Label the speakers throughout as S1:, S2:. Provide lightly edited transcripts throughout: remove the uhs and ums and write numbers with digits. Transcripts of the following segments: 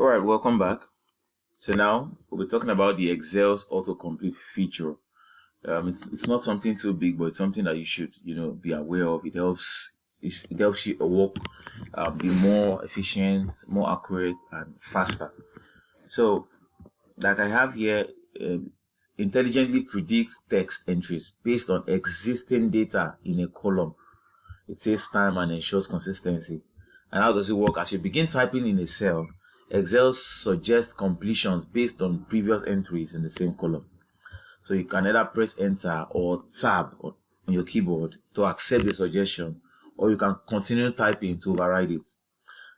S1: All right, welcome back. So now we'll be talking about the Excel's autocomplete feature. It's not something too big, but it's something that you should be aware of. It helps you work be more efficient, more accurate, and faster. So like I have here, intelligently predicts text entries based on existing data in a column. It saves time and ensures consistency. And how does it work? As you begin typing in a cell, Excel suggests completions based on previous entries in the same column. So you can either press enter or tab on your keyboard to accept the suggestion, or you can continue typing to override it.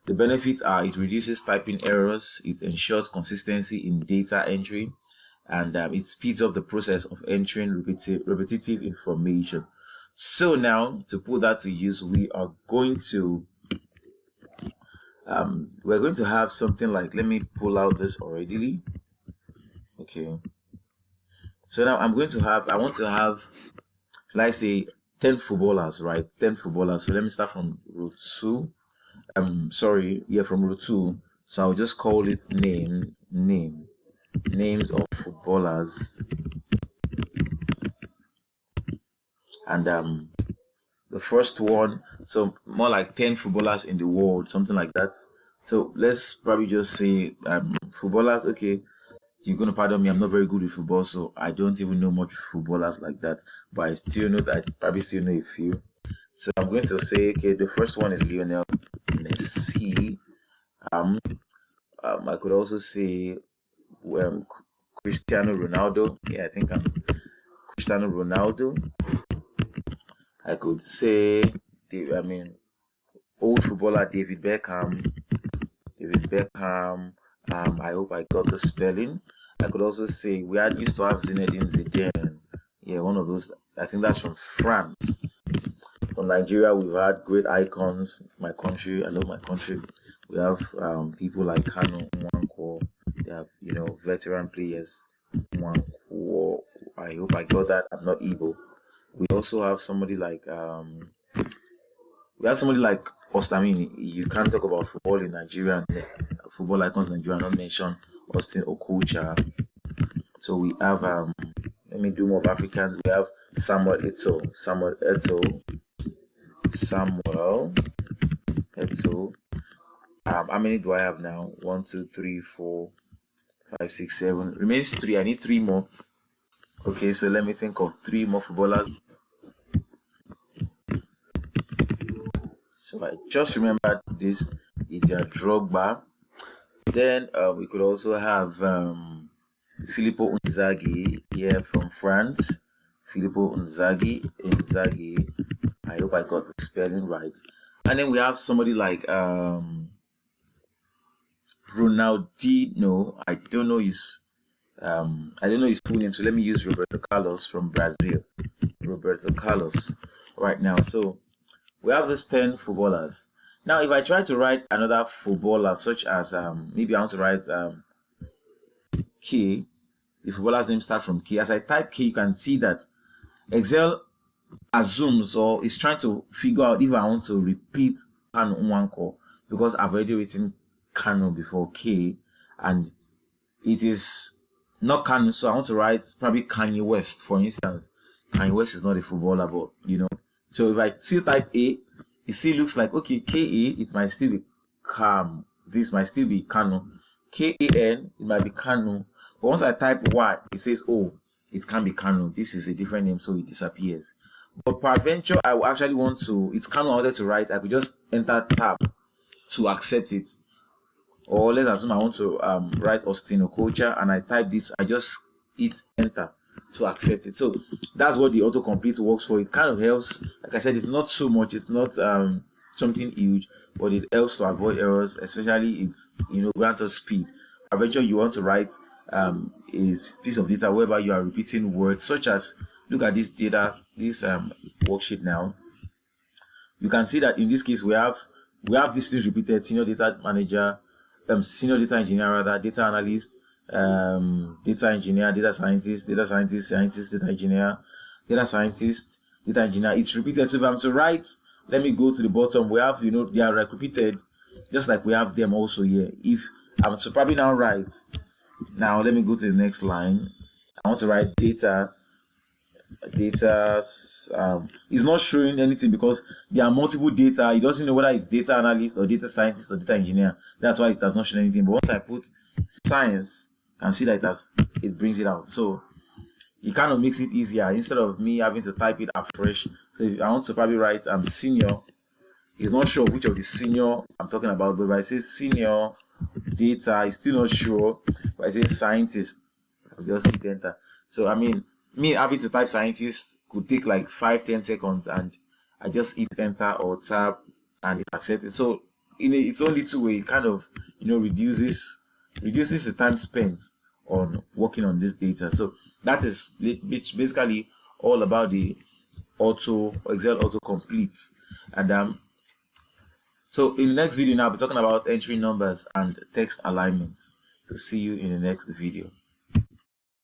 S1: The benefits are it reduces typing errors, it ensures consistency in data entry, and it speeds up the process of entering repetitive information. So now, to put that to use, we're going to have something like, let me pull out this already. Okay. So now I want to have, let's say 10 footballers, right? 10 footballers. So let me start from row 2. From row 2. So I'll just call it names of footballers. And the first one, so more like 10 footballers in the world, something like that. So let's probably just say footballers. Okay, you're gonna pardon me, I'm not very good with football, so I don't even know much footballers like that, but I probably still know a few. So I'm going to say, okay, the first one is Lionel Messi. I could also say Cristiano Ronaldo. Yeah, I think I'm Cristiano Ronaldo. I could say, old footballer David Beckham. I hope I got the spelling. I could also say used to have Zinedine Zidane. Yeah, one of those. I think that's from France. From Nigeria, we've had great icons. My country, I love my country. We have people like Kanu Nwankwo. They have veteran players. Nwankwo. I hope I got that. I'm not Igbo. We also have somebody like Ostamini. You can't talk about football in Nigeria and football icons in Nigeria, not mention Austin Okocha. So we have let me do more of Africans. We have Samuel Eto'o. How many do I have now? 1, 2, 3, 4, 5, 6, 7. Remains 3. I need 3 more. Okay, so let me think of 3 more footballers. So I just remembered this Didier Drogba. Then we could also have Filippo Inzaghi here from France. Filippo Inzaghi. I hope I got the spelling right. And then we have somebody like Ronaldinho. I don't know his full name, so let me use Roberto Carlos from Brazil. Roberto Carlos right now. So we have these 10 footballers. Now, if I try to write another footballer, such as maybe I want to write K, the footballer's name starts from K. As I type K, you can see that Excel assumes or is trying to figure out if I want to repeat Kanu Nwankwo, because I've already written Kanu before K, and it is not Kanu, so I want to write probably Kanye West, for instance. Kanye West is not a footballer, but so if I still type A, it still looks like, okay, K-A, it might still be Kam. This might still be Kanu. K-A-N, it might be Kanu. But once I type Y, it says, oh, it can't be Kanu. This is a different name, so it disappears. But peradventure, I will actually want to, it's Kanu I wanted to write, I could just enter tab to accept it. Or let's assume I want to write Austin Okocha, and I type this, I just hit enter to accept it. So that's what the autocomplete works for. It kind of helps. Like I said, it's not so much, it's not something huge, but it helps to avoid errors, especially it's grants us speed. Eventually you want to write a piece of data whereby you are repeating words, such as, look at this data, this worksheet now. You can see that in this case we have these things repeated: senior data manager, senior data engineer, data analyst, data engineer, data scientist, data engineer, data scientist, data engineer. It's repeated. So if I'm to write, let me go to the bottom. We have, they are repeated, just like we have them also here. If I'm so probably now write. Now let me go to the next line. I want to write data. It's not showing anything because there are multiple data. It doesn't know whether it's data analyst or data scientist or data engineer. That's why it does not show anything. But once I put science, you can see that it brings it out. So it kind of makes it easier instead of me having to type it afresh. So if I want to probably write senior, it's not sure which of the senior I'm talking about, but if I say senior data, it's still not sure. If I say scientist, I'll just hit enter. So I mean, me having to type scientist could take like 5-10 seconds, and I just hit enter or tab and it accepts it. So in its own little way, it kind of reduces the time spent on working on this data. So that is basically all about the Excel autocomplete. And so in the next video now, I'll be talking about entering numbers and text alignment. So see you in the next video.